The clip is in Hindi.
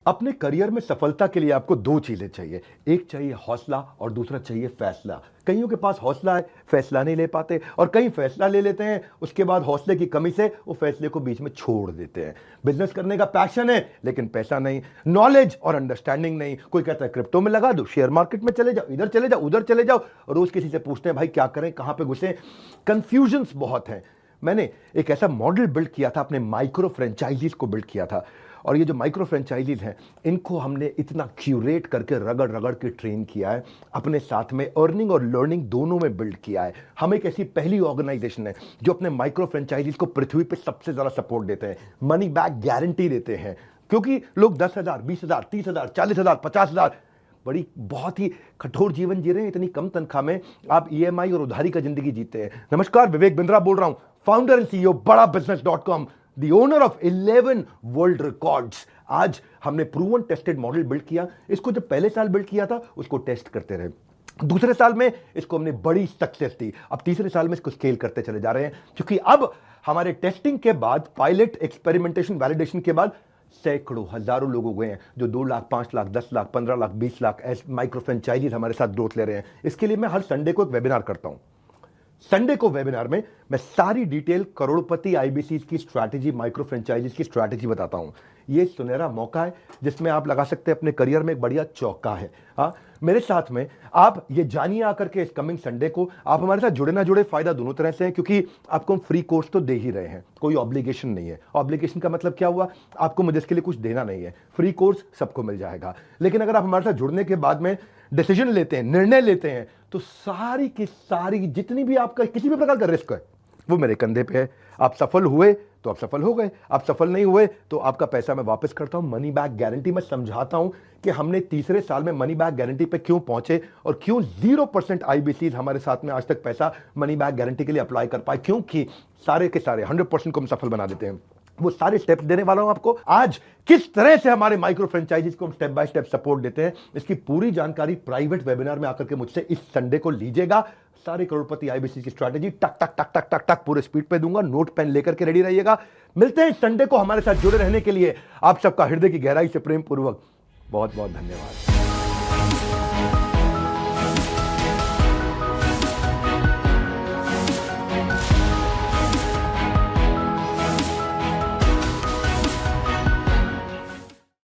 अपने करियर में सफलता के लिए आपको दो चीजें चाहिए। एक चाहिए हौसला और दूसरा चाहिए फैसला। कईयों के पास हौसला है, फैसला नहीं ले पाते, और कई फैसला ले लेते हैं, उसके बाद हौसले की कमी से वो फैसले को बीच में छोड़ देते हैं। बिजनेस करने का पैशन है लेकिन पैसा नहीं, नॉलेज और अंडरस्टैंडिंग नहीं। कोई कहता है क्रिप्टो में लगा दो, शेयर मार्केट में चले जाओ, इधर चले जाओ, उधर चले जाओ। रोज किसी से पूछते हैं भाई क्या करें, कहां पे घुसे। कंफ्यूजन्स बहुत हैं। मैंने एक ऐसा मॉडल बिल्ड किया था, अपने माइक्रो फ्रेंचाइजीज को बिल्ड किया था, और ये जो माइक्रो फ्रेंचाइजीज हैं इनको हमने इतना क्यूरेट करके रगड़ रगड़ के ट्रेन किया है, अपने साथ में अर्निंग और लर्निंग दोनों में बिल्ड किया है। हम एक ऐसी पहली ऑर्गेनाइजेशन है जो अपने माइक्रो फ्रेंचाइजीज को पृथ्वी पे सबसे ज्यादा सपोर्ट देते हैं, मनी बैक गारंटी देते हैं। क्योंकि लोग 10,000, 20,000, 30,000, 40,000, 50,000 बड़ी बहुत ही कठोर जीवन जी रहे हैं। इतनी कम तनख्वाह में आप ईएमआई और उधारी का जिंदगी जीते हैं। नमस्कार, विवेक बिंद्रा बोल रहा हूं, फाउंडर एंड सीईओ बड़ा बिजनेस.com, the owner of 11 world records. आज हमने प्रूवन टेस्टेड मॉडल बिल्ड किया। इसको जब पहले साल बिल्ड किया था उसको टेस्ट करते रहे, दूसरे साल में इसको हमने बड़ी सक्सेस दी, अब तीसरे साल में इसको स्केल करते चले जा रहे हैं। क्योंकि अब हमारे टेस्टिंग के बाद, पायलट, एक्सपेरिमेंटेशन, वैलिडेशन के बाद सैकड़ों, हजारों लोग हो गए हैं जो 2 लाख, 5 लाख, 10 लाख, 15 लाख, 20 लाख ऐसे माइक्रो फ्रेंचाइजीज हमारे साथ ग्रोथ ले रहे हैं। इसके लिए मैं हर संडे को एक वेबिनार करता हूं। संडे को वेबिनार में मैं सारी डिटेल करोड़पति आईबीसी की स्ट्रैटेजी, माइक्रो फ्रेंचाइजीज की स्ट्रैटेजी बताता हूं। ये सुनहरा मौका है जिसमें आप लगा सकते हैं अपने करियर में एक बढ़िया चौका है। हाँ, मेरे साथ में आप ये जानिए आकर के इस कमिंग संडे को। आप हमारे साथ जुड़े ना जुड़े, फायदा दोनों तरह से है, क्योंकि आपको हम फ्री कोर्स तो दे ही रहे हैं, कोई ऑब्लिगेशन नहीं है। ऑब्लिगेशन का मतलब क्या हुआ, आपको मुझे इसके लिए कुछ देना नहीं है। फ्री कोर्स सबको मिल जाएगा। लेकिन अगर आप हमारे साथ जुड़ने के बाद में डिसीजन लेते हैं, निर्णय लेते हैं, तो सारी की सारी जितनी भी आपका किसी भी प्रकार का रिस्क है वो मेरे कंधे पे है। आप सफल हुए तो आप सफल हो गए, आप सफल नहीं हुए तो आपका पैसा मैं वापस करता हूं। मनी बैक गारंटी मैं समझाता हूं कि हमने तीसरे साल में मनी बैक गारंटी पे क्यों पहुंचे और क्यों 0% आईबीसी हमारे साथ में आज तक पैसा मनी बैक गारंटी के लिए अप्लाई कर पाए। क्योंकि सारे के सारे 100% को हम सफल बना देते हैं। वो सारे स्टेप्स देने वाला हूं आपको आज। किस तरह से हमारे माइक्रो फ्रेंचाइजीज को हम स्टेप बाय स्टेप सपोर्ट देते हैं, इसकी पूरी जानकारी प्राइवेट वेबिनार में आकर के मुझसे इस संडे को लीजिएगा। सारे करोड़पति आईबीसी की स्ट्रैटेजी टक टक टक टक टक टक पूरे स्पीड पे दूंगा। नोट पेन लेकर के रेडी रहिएगा। मिलते हैं इस संडे को। हमारे साथ जुड़े रहने के लिए आप सबका हृदय की गहराई से प्रेम पूर्वक बहुत बहुत धन्यवाद।